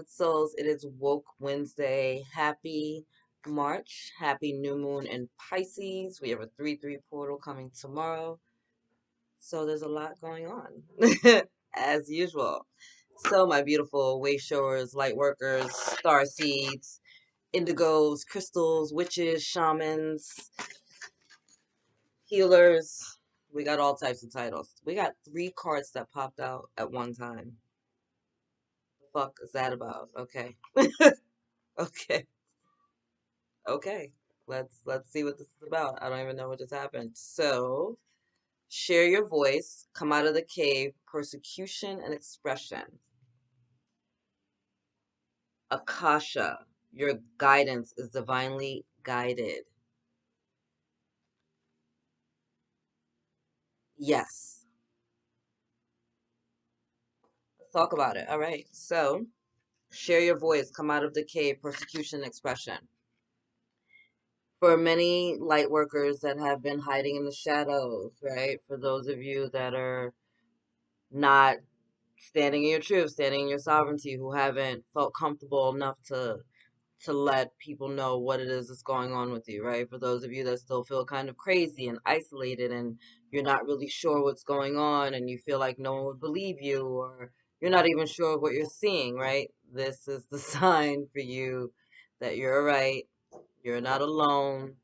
Radiant Souls. It is Woke Wednesday. Happy March. Happy new moon in Pisces. We have a 3-3 portal coming tomorrow. So there's a lot going on, as usual. So, my beautiful way showers, light workers, star seeds, indigos, crystals, witches, shamans, healers. We got all types of titles. We got 3 cards that popped out at one time. The fuck is that about? Okay. Okay. Okay. Let's see what this is about. I don't even know what just happened. So, share your voice, come out of the cave, persecution and expression. Akasha, your guidance is divinely guided. Yes. Let's talk about it. All right. So, share your voice, come out of the cave, persecution, expression. For many light workers that have been hiding in the shadows, right? For those of you that are not standing in your truth, standing in your sovereignty, who haven't felt comfortable enough to let people know what it is that's going on with you, right? For those of you that still feel kind of crazy and isolated and you're not really sure what's going on and you feel like no one would believe you or you're not even sure what you're seeing, right? This is the sign for you that you're right. You're not alone.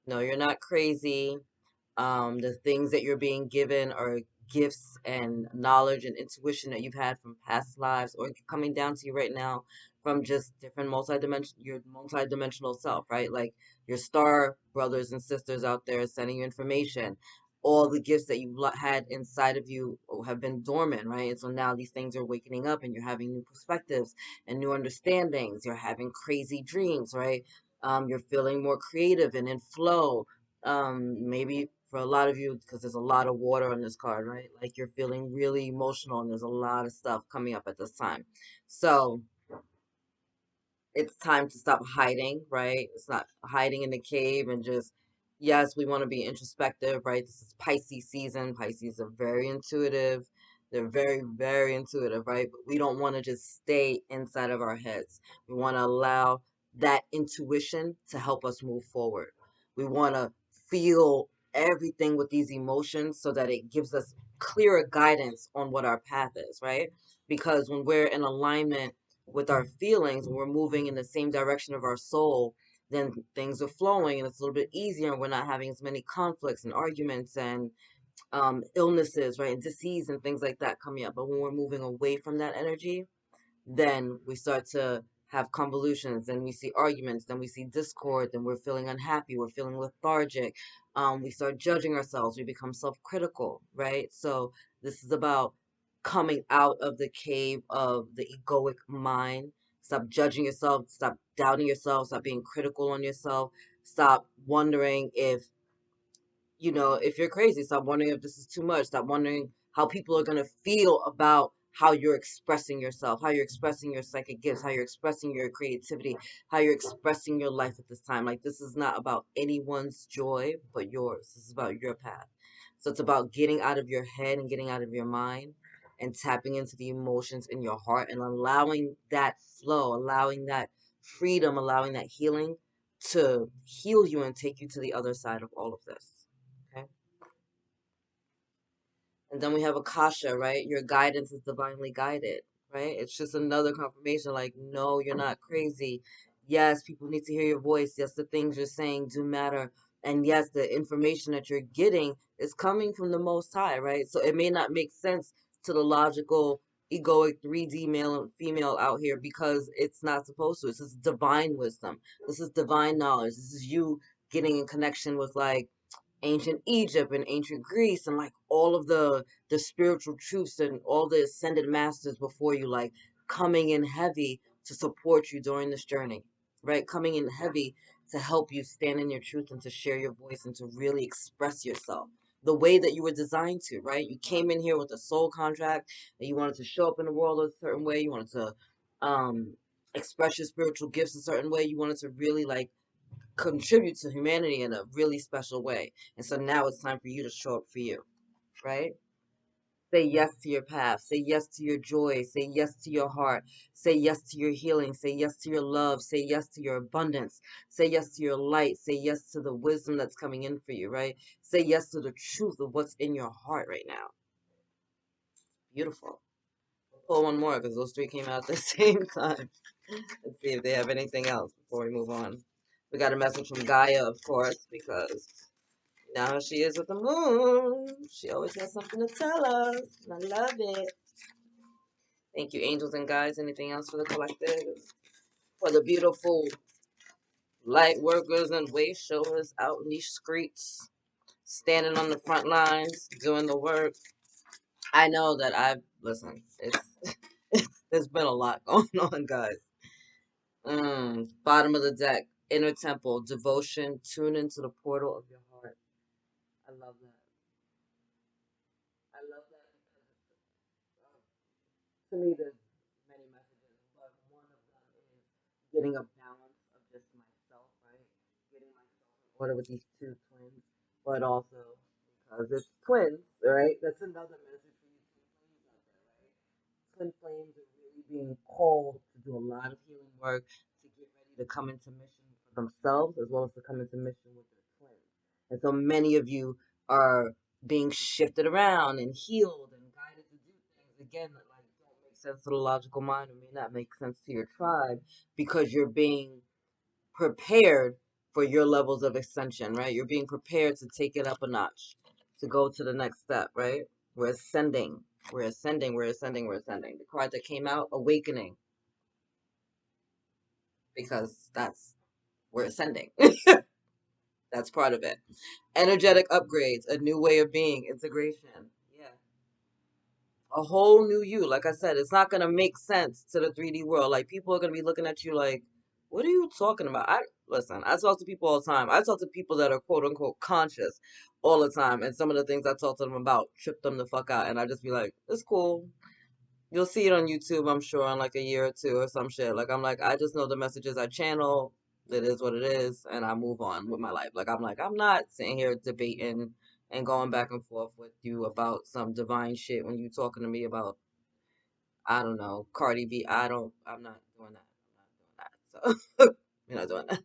No, you're not crazy. The things that you're being given are gifts and knowledge and intuition that you've had from past lives or coming down to you right now from just different your multidimensional self, right? Like your star brothers and sisters out there sending you information. All the gifts that you had inside of you have been dormant, right? And so now these things are wakening up and you're having new perspectives and new understandings. You're having crazy dreams, right? You're feeling more creative and in flow. Maybe for a lot of you, because there's a lot of water on this card, right? Like you're feeling really emotional and there's a lot of stuff coming up at this time. So it's time to stop hiding, right? It's not hiding in the cave and just, yes, we want to be introspective, right? This is Pisces season. Pisces are very intuitive. They're very, very intuitive, right? But we don't want to just stay inside of our heads. We want to allow that intuition to help us move forward. We want to feel everything with these emotions so that it gives us clearer guidance on what our path is, right? Because when we're in alignment with our feelings, when we're moving in the same direction of our soul, then things are flowing and it's a little bit easier and we're not having as many conflicts and arguments and illnesses, right? And disease and things like that coming up. But when we're moving away from that energy, then we start to have convolutions, then we see arguments, then we see discord, then we're feeling unhappy, we're feeling lethargic, we start judging ourselves, we become self-critical, right? So this is about coming out of the cave of the egoic mind. Stop judging yourself, stop doubting yourself, stop being critical on yourself, stop wondering if you're crazy. Stop wondering if this is too much. Stop wondering how people are going to feel about how you're expressing yourself, how you're expressing your psychic gifts, how you're expressing your creativity, how you're expressing your life at this time. Like, this is not about anyone's joy but yours. This is about your path. So it's about getting out of your head and getting out of your mind and tapping into the emotions in your heart and allowing that flow, allowing that freedom, allowing that healing to heal you and take you to the other side of all of this. Okay. And then we have Akasha, right? Your guidance is divinely guided, right? It's just another confirmation like, no, you're not crazy. Yes, people need to hear your voice. Yes, the things you're saying do matter. And yes, the information that you're getting is coming from the Most High, right? So it may not make sense to the logical, egoic 3D male and female out here because it's not supposed to. This is divine wisdom. This is divine knowledge. This is you getting in connection with like ancient Egypt and ancient Greece and like all of the spiritual truths and all the ascended masters before you, like coming in heavy to support you during this journey, right? Coming in heavy to help you stand in your truth and to share your voice and to really express yourself the way that you were designed to, right? You came in here with a soul contract and you wanted to show up in the world a certain way. You wanted to um express your spiritual gifts a certain way. You wanted to really like contribute to humanity in a really special way. And so now it's time for you to show up for you, right? Say yes to your path. Say yes to your joy. Say yes to your heart. Say yes to your healing. Say yes to your love. Say yes to your abundance. Say yes to your light. Say yes to the wisdom that's coming in for you, right? Say yes to the truth of what's in your heart right now. Beautiful. Pull one more because those three came out at the same time. Let's see if they have anything else before we move on. We got a message from Gaia, of course, because now she is with the moon. She always has something to tell us. And I love it. Thank you, angels and guides. Anything else for the collective? For the beautiful light workers and way showers out in these streets, standing on the front lines, doing the work. I know that listen, there's been a lot going on, guys. Bottom of the deck, inner temple, devotion, tune into the portal of your heart. I love that. I love that because to me, there's many messages, but one of them is getting a balance of just myself, right? Getting myself in order with these two twins, but also because it's twins, right? That's another message for you twin flames out there, right? Twin flames are really being called to do a lot of healing work to get ready to come into mission for themselves as well as to come into mission with their twins. And so many of you are being shifted around and healed and guided to do things again that like don't make sense to the logical mind or may not make sense to your tribe because you're being prepared for your levels of ascension, right? You're being prepared to take it up a notch, to go to the next step, right? We're ascending. We're ascending. We're ascending. We're ascending. The card that came out, awakening, because we're ascending. That's part of it. Energetic upgrades, a new way of being, integration. Yeah. A whole new you. Like I said, it's not gonna make sense to the 3D world. Like people are gonna be looking at you like, what are you talking about? I listen, I talk to people all the time. I talk to people that are quote unquote conscious all the time. And some of the things I talk to them about trip them the fuck out. And I just be like, it's cool. You'll see it on YouTube, I'm sure, in like a year or two or some shit. Like I'm like, I just know the messages I channel. It is what it is, and I move on with my life. Like I'm not sitting here debating and going back and forth with you about some divine shit when you talking to me about I don't know Cardi B. I'm not doing that. I'm not doing that. So you're not doing that.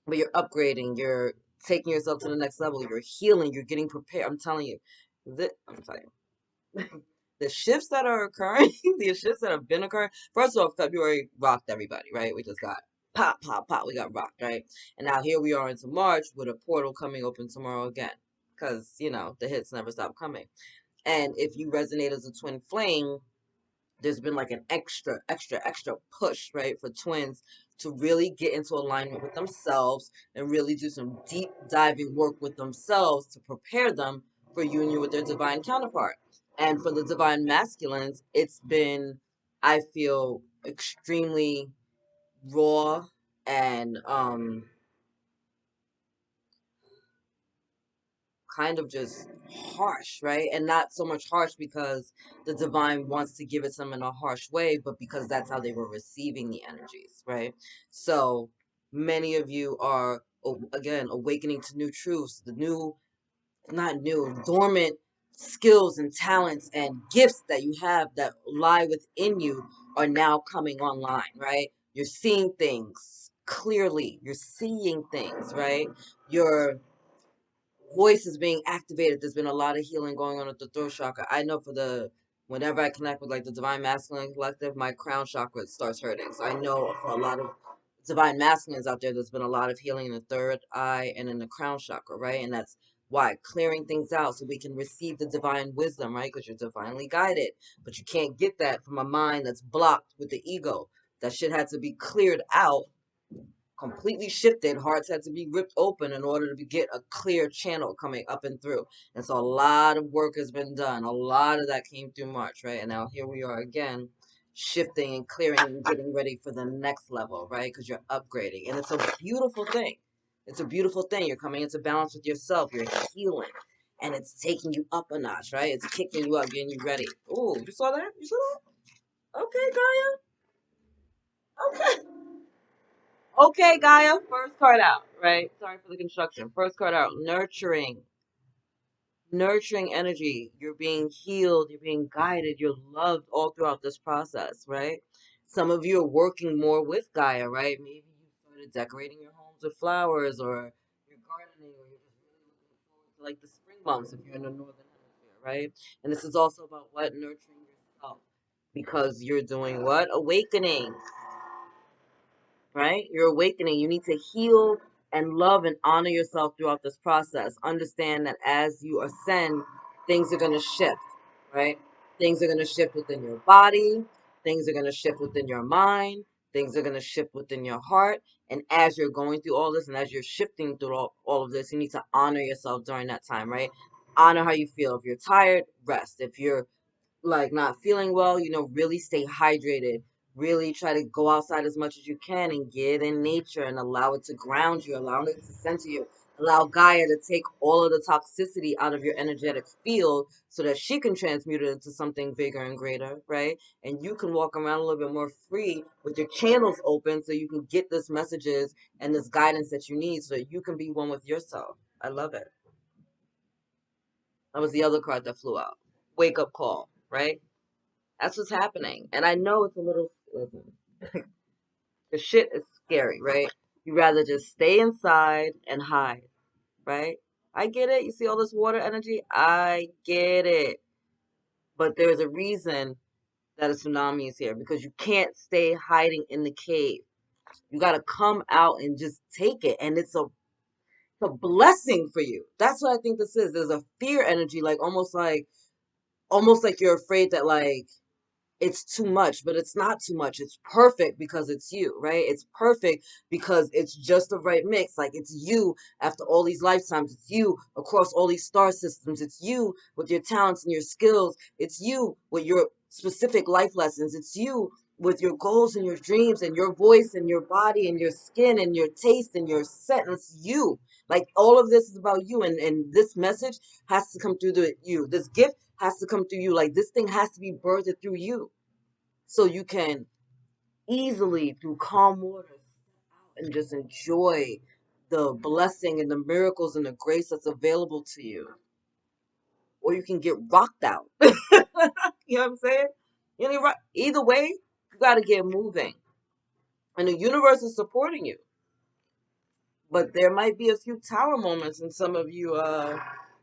But you're upgrading. You're taking yourself to the next level. You're healing. You're getting prepared. I'm telling you. I'm telling you. The shifts that are occurring, the shifts that have been occurring. First of all, February rocked everybody, right? We just got pop, pop, pop. We got rocked, right? And now here we are into March with a portal coming open tomorrow again. Because, the hits never stop coming. And if you resonate as a twin flame, there's been like an extra, extra, extra push, right, for twins to really get into alignment with themselves and really do some deep diving work with themselves to prepare them for union with their divine counterpart. And for the divine masculines, it's been, I feel, extremely raw and kind of just harsh, right? And not so much harsh because the divine wants to give it to them in a harsh way, but because that's how they were receiving the energies, right? So many of you are, again, awakening to new truths, the new, not new, dormant skills and talents and gifts that you have that lie within you are now coming online, right? You're seeing things clearly, you're seeing things, right? You're voice is being activated. There's been a lot of healing going on at the throat chakra. I know whenever I connect with like the divine masculine collective, my crown chakra starts hurting. So I know for a lot of divine masculines out there, there's been a lot of healing in the third eye and in the crown chakra, right? And that's why clearing things out so we can receive the divine wisdom, right? Because you're divinely guided, but you can't get that from a mind that's blocked with the ego. That shit had to be cleared out, completely shifted. Hearts had to be ripped open in order to get a clear channel coming up and through. And so a lot of work has been done. A lot of that came through March, right? And now here we are again, shifting and clearing and getting ready for the next level, right? Because you're upgrading. And it's a beautiful thing. It's a beautiful thing. You're coming into balance with yourself. You're healing. And it's taking you up a notch, right? It's kicking you up, getting you ready. Oh, you saw that? You saw that? Okay, Gaia. Okay. Okay, Gaia, first card out, right? Sorry for the construction. First card out, nurturing. nurturing energy. You're being healed, you're being guided, you're loved all throughout this process, right? Some of you are working more with Gaia, right? Maybe you started decorating your homes with flowers, or you're gardening, or you're just really looking forward to like the spring months if you're in the northern hemisphere, right? And this is also about what? Nurturing yourself. Because you're doing what? Awakening, right? You're awakening. You need to heal and love and honor yourself throughout this process. Understand that as you ascend, things are going to shift, right? Things are going to shift within your body. Things are going to shift within your mind. Things are going to shift within your heart. And as you're going through all this and as you're shifting through all of this, you need to honor yourself during that time, right? Honor how you feel. If you're tired, rest. If you're like not feeling well, really stay hydrated. Really try to go outside as much as you can and get in nature and allow it to ground you, allow it to center you, allow Gaia to take all of the toxicity out of your energetic field so that she can transmute it into something bigger and greater, right? And you can walk around a little bit more free with your channels open so you can get this messages and this guidance that you need so that you can be one with yourself. I love it. That was the other card that flew out. Wake up call, right? That's what's happening. And I know it's a little, listen, the shit is scary, right? You rather just stay inside and hide, right? I get it. You see all this water energy? I get it. But there's a reason that a tsunami is here because you can't stay hiding in the cave. You got to come out and just take it. And it's a blessing for you. That's what I think this is. There's a fear energy, like almost like you're afraid that like it's too much, but it's not too much. It's perfect because it's you, right? It's perfect because it's just the right mix. Like it's you after all these lifetimes. It's you across all these star systems. It's you with your talents and your skills. It's you with your specific life lessons. It's you with your goals and your dreams and your voice and your body and your skin and your taste and your scent. It's you. Like all of this is about you. And this message has to come through you. This gift has to come through you. Like this thing has to be birthed through you so you can easily, through calm water, step out and just enjoy the blessing and the miracles and the grace that's available to you. Or you can get rocked out. You know what I'm saying? Either way, you got to get moving. And the universe is supporting you. But there might be a few tower moments in some of you,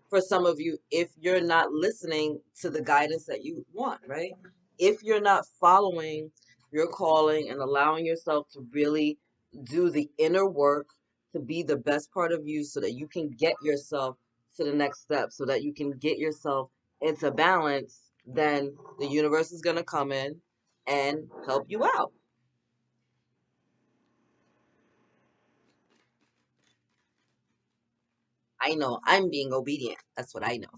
for some of you, if you're not listening to the guidance that you want, right? If you're not following your calling and allowing yourself to really do the inner work to be the best part of you so that you can get yourself to the next step, so that you can get yourself into balance, then the universe is going to come in and help you out. I know I'm being obedient. That's what I know.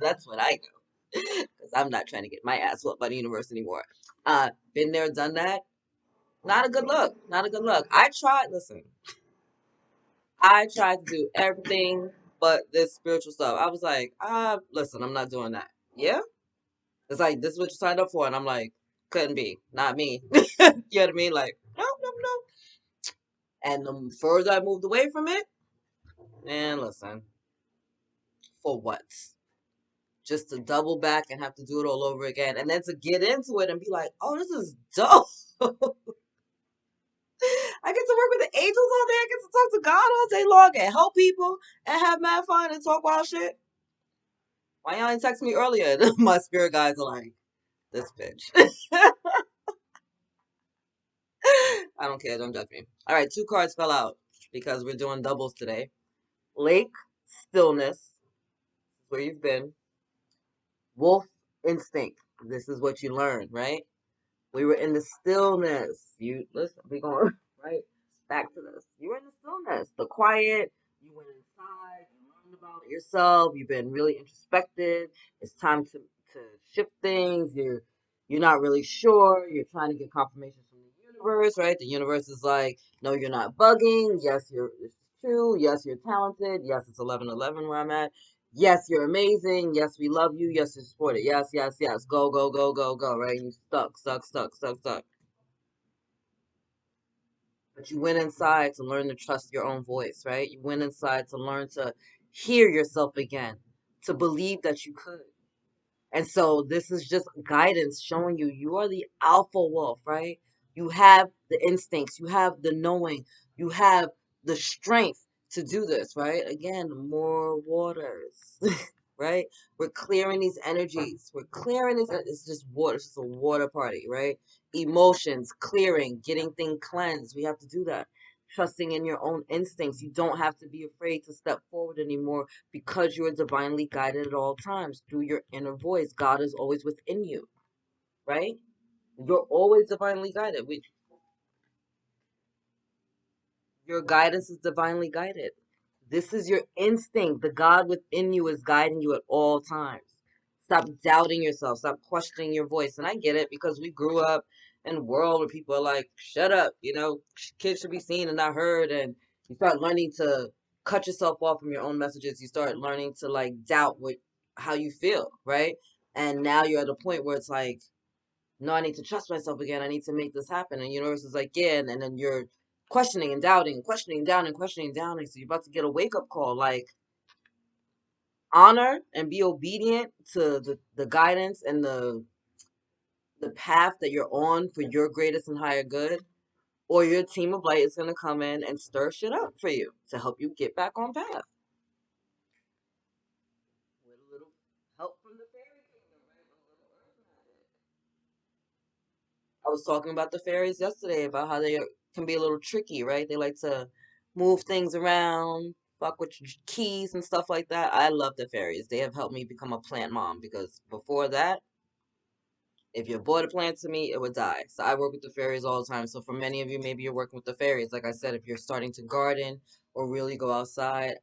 That's what I know. Because I'm not trying to get my ass whooped by the universe anymore. Been there, done that. Not a good look. Not a good look. Listen, I tried to do everything but this spiritual stuff. I was like, listen, I'm not doing that. Yeah? It's like, this is what you signed up for. And I'm like, couldn't be. Not me. You know what I mean? Like, no, no, no. And the further I moved away from it, and listen, for what? Just to double back and have to do it all over again. And then to get into it and be like, oh, this is dope. I get to work with the angels all day. I get to talk to God all day long and help people and have mad fun and talk wild shit. Why y'all didn't text me earlier? My spirit guides are like, this bitch. I don't care. Don't judge me. All right, 2 cards fell out because we're doing doubles today. Lake, stillness, where you've been. Wolf, instinct. This is what you learned, right? We were in the stillness. You listen, we going right back to this. You were in the stillness, the quiet. You went inside. You learned about yourself. You've been really introspective. It's time to shift things. You're not really sure. You're trying to get confirmation from the universe, right? The universe is like, no, you're not bugging. Yes, it's true. Yes, you're talented. Yes, it's 11:11 where I'm at. Yes, you're amazing. Yes, we love you. Yes, you're supported. Yes, yes, yes. Go, go, go, go, go, right? You stuck, stuck, stuck, stuck, stuck. But you went inside to learn to trust your own voice, right? You went inside to learn to hear yourself again. to believe that you could. And so this is just guidance showing you you are the alpha wolf, right? You have the instincts, you have the knowing, you have the strength to do this, right? Again, more waters, right? We're clearing these energies. We're clearing this. It's just water. It's just a water party, right? Emotions, clearing, getting things cleansed. We have to do that. Trusting in your own instincts. You don't have to be afraid to step forward anymore because you are divinely guided at all times through your inner voice. God is always within you, right? You're always divinely guided. Your guidance is divinely guided. This is your instinct. The God within you is guiding you at all times. Stop doubting yourself. Stop questioning your voice. And I get it because we grew up in a world where people are like, shut up, kids should be seen and not heard. And you start learning to cut yourself off from your own messages. You start learning to like doubt how you feel, right? And now you're at a point where it's like, no, I need to trust myself again. I need to make this happen. And the universe is like, yeah. And then you're questioning and doubting, questioning, doubting, questioning, doubting. So you're about to get a wake up call. Like, honor and be obedient to the guidance and the path that you're on for your greatest and higher good. Or your team of light is going to come in and stir shit up for you to help you get back on path. With a little help from the fairy kingdom, right? With a little earth magic. I was talking about the fairies yesterday about how they can be a little tricky, right? They like to move things around, fuck with your keys and stuff like that. I love the fairies. They have helped me become a plant mom because before that, if you bought a plant to me, it would die. So I work with the fairies all the time. So for many of you, maybe you're working with the fairies. Like I said, if you're starting to garden or really go outside,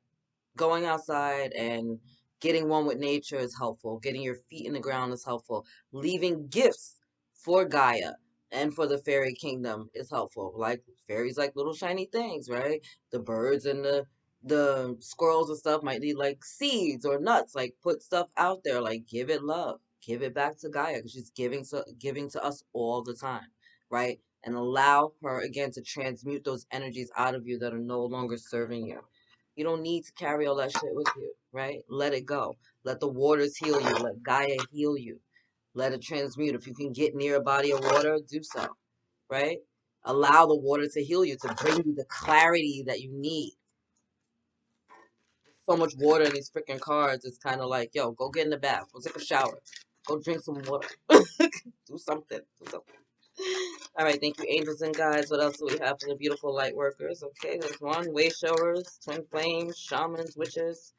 going outside and getting one with nature is helpful. Getting your feet in the ground is helpful. Leaving gifts for Gaia and for the fairy kingdom is helpful. Like fairies like little shiny things, right? The birds and the squirrels and stuff might need like seeds or nuts. Like put stuff out there, like give it love. Give it back to Gaia because she's giving to us all the time, right? And allow her again to transmute those energies out of you that are no longer serving you. You don't need to carry all that shit with you, right? Let it go. Let the waters heal you. Let Gaia heal you. Let it transmute. If you can get near a body of water, do so, right? Allow the water to heal you, to bring you the clarity that you need. So much water in these freaking cards. It's kind of like, yo, go get in the bath. Go take a shower. Go drink some water. Do something. Do something. All right, thank you, angels and guides. What else do we have for the beautiful light workers? Okay, there's one. Way showers, twin flames, shamans, witches.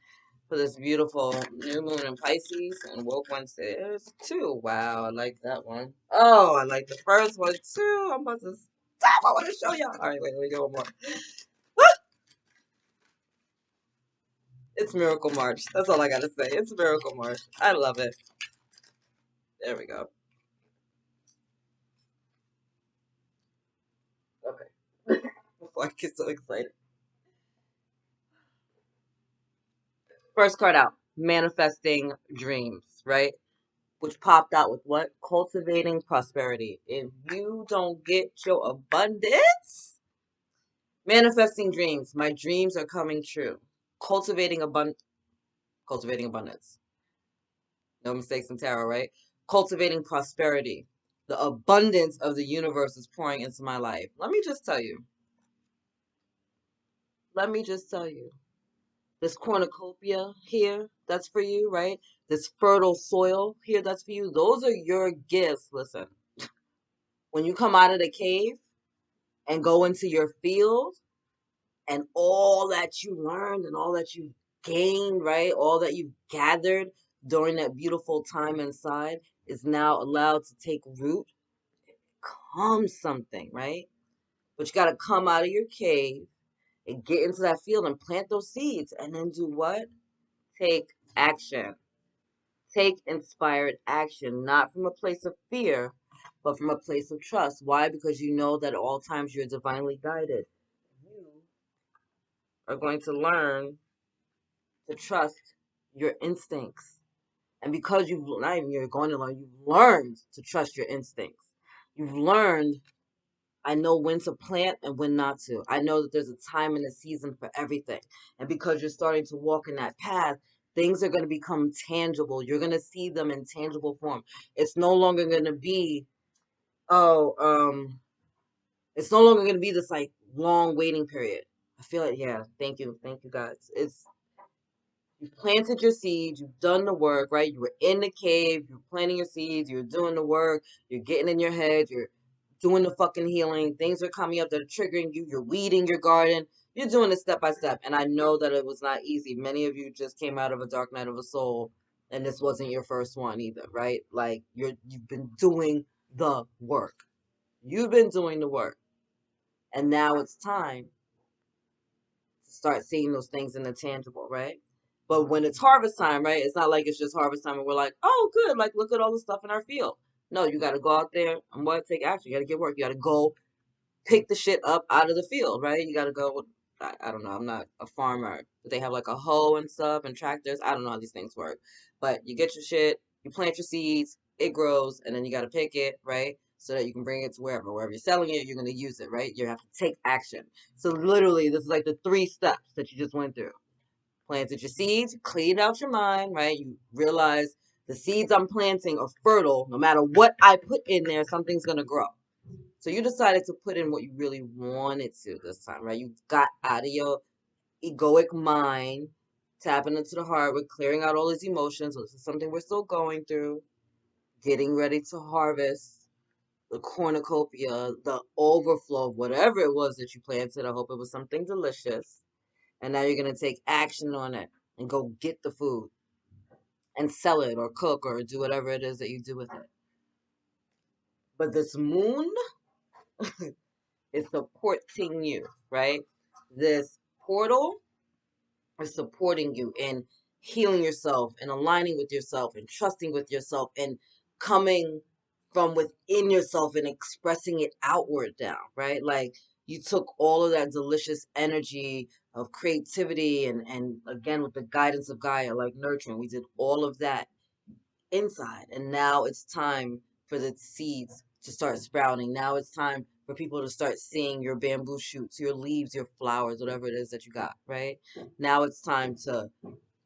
For this beautiful new moon in Pisces and woke Wednesday. There's two. Wow, I like that one. Oh, I like the first one too. I'm about to stop. I want to show y'all. All right, wait, let me go one more. It's Miracle March. That's all I got to say. It's Miracle March. I love it. There we go. Okay. Before I get so excited. First card out. Manifesting dreams, right? Which popped out with what? Cultivating prosperity. If you don't get your abundance, manifesting dreams. My dreams are coming true. Cultivating abundance. No mistakes in tarot, right? Cultivating prosperity. The abundance of the universe is pouring into my life. Let me just tell you. Let me just tell you. This cornucopia here, that's for you, right? This fertile soil here, that's for you. Those are your gifts. Listen, when you come out of the cave and go into your field, and all that you learned and all that you gained, right? All that you've gathered during that beautiful time inside is now allowed to take root, become something, right? But you got to come out of your cave and get into that field and plant those seeds and then do what? Take action. Take inspired action, not from a place of fear, but from a place of trust. Why? Because you know that at all times you're divinely guided. You are going to learn to trust your instincts. And because you've not even you're going to learn, you've learned to trust your instincts. You've learned, I know when to plant and when not to. I know that there's a time and a season for everything. And because you're starting to walk in that path, Things are going to become tangible. You're going to see them in tangible form. It's no longer going to be, oh, it's no longer going to be this like long waiting period. I feel like, yeah, thank you guys. It's you planted your seeds, you've done the work, right? You were in the cave, you're planting your seeds, you're doing the work, you're getting in your head, you're doing the fucking healing. Things are coming up that are triggering you. You're weeding your garden. You're doing it step by step. And I know that it was not easy. Many of you just came out of a dark night of a soul, and this wasn't your first one either, right? Like you've been doing the work. You've been doing the work. And now it's time to start seeing those things in the tangible, right? But when it's harvest time, right, it's not like it's just harvest time and we're like, oh, good, like look at all the stuff in our field. No, you got to go out there and what take action. You got to get work. You got to go pick the shit up out of the field, right? You got to go. I don't know. I'm not a farmer. But they have like a hoe and stuff and tractors. I don't know how these things work. But you get your shit, you plant your seeds, it grows, and then you got to pick it, right? So that you can bring it to wherever you're selling it, you're going to use it, right? You have to take action. So literally, this is like the 3 steps that you just went through. Planted your seeds, cleaned out your mind, right? You realize the seeds I'm planting are fertile. No matter what I put in there, something's going to grow. So you decided to put in what you really wanted to this time, right? You got out of your egoic mind, tapping into the heart, we're clearing out all these emotions. So this is something we're still going through, getting ready to harvest the cornucopia, the overflow of whatever it was that you planted. I hope it was something delicious. And now you're going to take action on it and go get the food and sell it or cook or do whatever it is that you do with it. But this moon is supporting you, right? This portal is supporting you in healing yourself and aligning with yourself and trusting with yourself and coming from within yourself and expressing it outward now, right? Like you took all of that delicious energy of creativity and again with the guidance of Gaia, like nurturing, we did all of that inside. And now it's time for the seeds to start sprouting. Now it's time for people to start seeing your bamboo shoots, your leaves, your flowers, whatever it is that you got, right? Now it's time to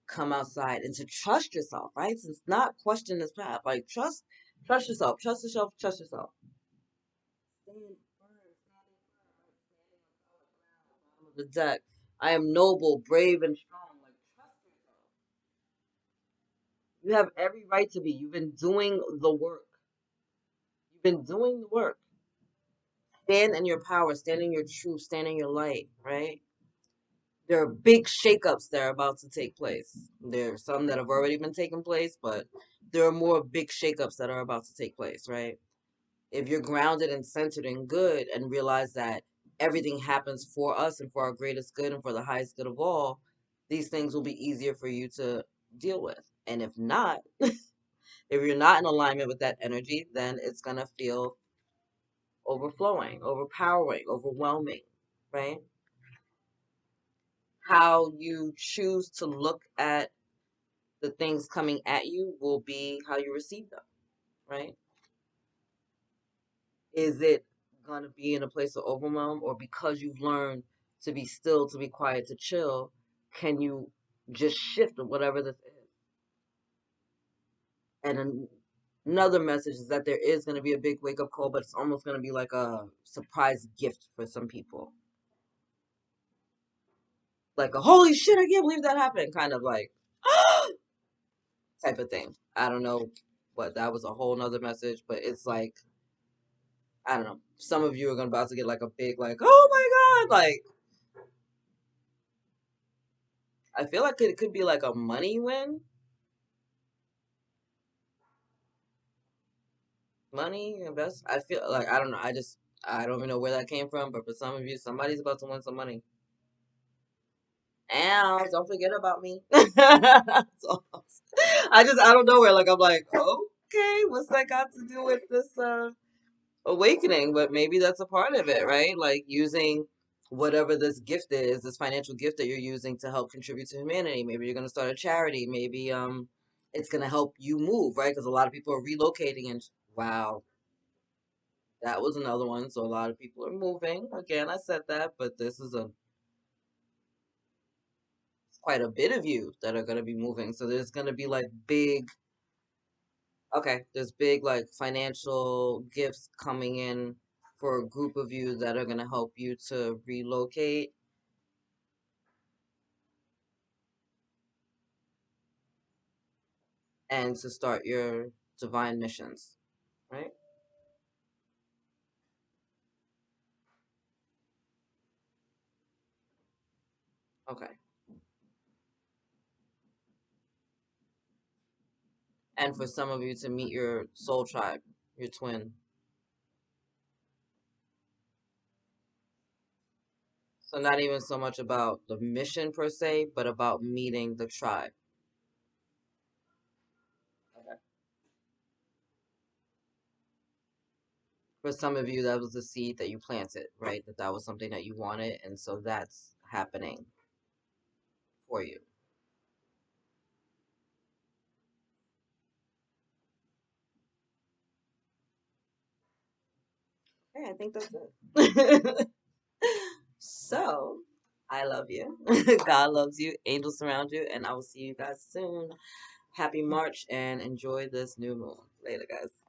come outside and to trust yourself, right? So it's not question this path. Like trust yourself, trust yourself, trust yourself. Stand firm, standing firm, standing on solid ground, bottom of the deck. I am noble, brave, and strong. Like trust yourself. You have every right to be. You've been doing the work. You've been doing the work. Stand in your power, stand in your truth, stand in your light, right? There are big shakeups that are about to take place. There are some that have already been taking place, but there are more big shakeups that are about to take place, right? If you're grounded and centered and good and realize that everything happens for us and for our greatest good and for the highest good of all, these things will be easier for you to deal with. And if not, if you're not in alignment with that energy, then it's going to feel overflowing, overpowering, overwhelming, right? How you choose to look at the things coming at you will be how you receive them, right? Is it going to be in a place of overwhelm, or because you've learned to be still, to be quiet, to chill, can you just shift whatever this is? And another message is that there is going to be a big wake up call, but it's almost going to be like a surprise gift for some people. Like a holy shit, I can't believe that happened kind of like type of thing. I don't know what that was, a whole nother message, but it's like, I don't know. Some of you are gonna about to get like a big like, oh my god, like I feel like it could be like a money win. Money, invest. I feel like I don't know. I don't even know where that came from, but for some of you, somebody's about to win some money. And don't forget about me. So, I don't know where. Like I'm like, okay, what's that got to do with this awakening? But maybe that's a part of it, right? Like using whatever this gift is, this financial gift that you're using to help contribute to humanity. Maybe you're gonna start a charity. Maybe it's gonna help you move, right? Because a lot of people are relocating and wow, that was another one. So a lot of people are moving. Again, I said that, but this is a quite a bit of you that are going to be moving. So there's going to be like big, okay, there's big like financial gifts coming in for a group of you that are going to help you to relocate and to start your divine missions, right? Okay. And for some of you to meet your soul tribe, your twin. So not even so much about the mission per se, but about meeting the tribe. Okay. For some of you, that was the seed that you planted, right? That was something that you wanted, and so that's happening for you. Okay, I think that's it. So, I love you. God loves you. Angels surround you, and I will see you guys soon. Happy March and enjoy this new moon. Later, guys.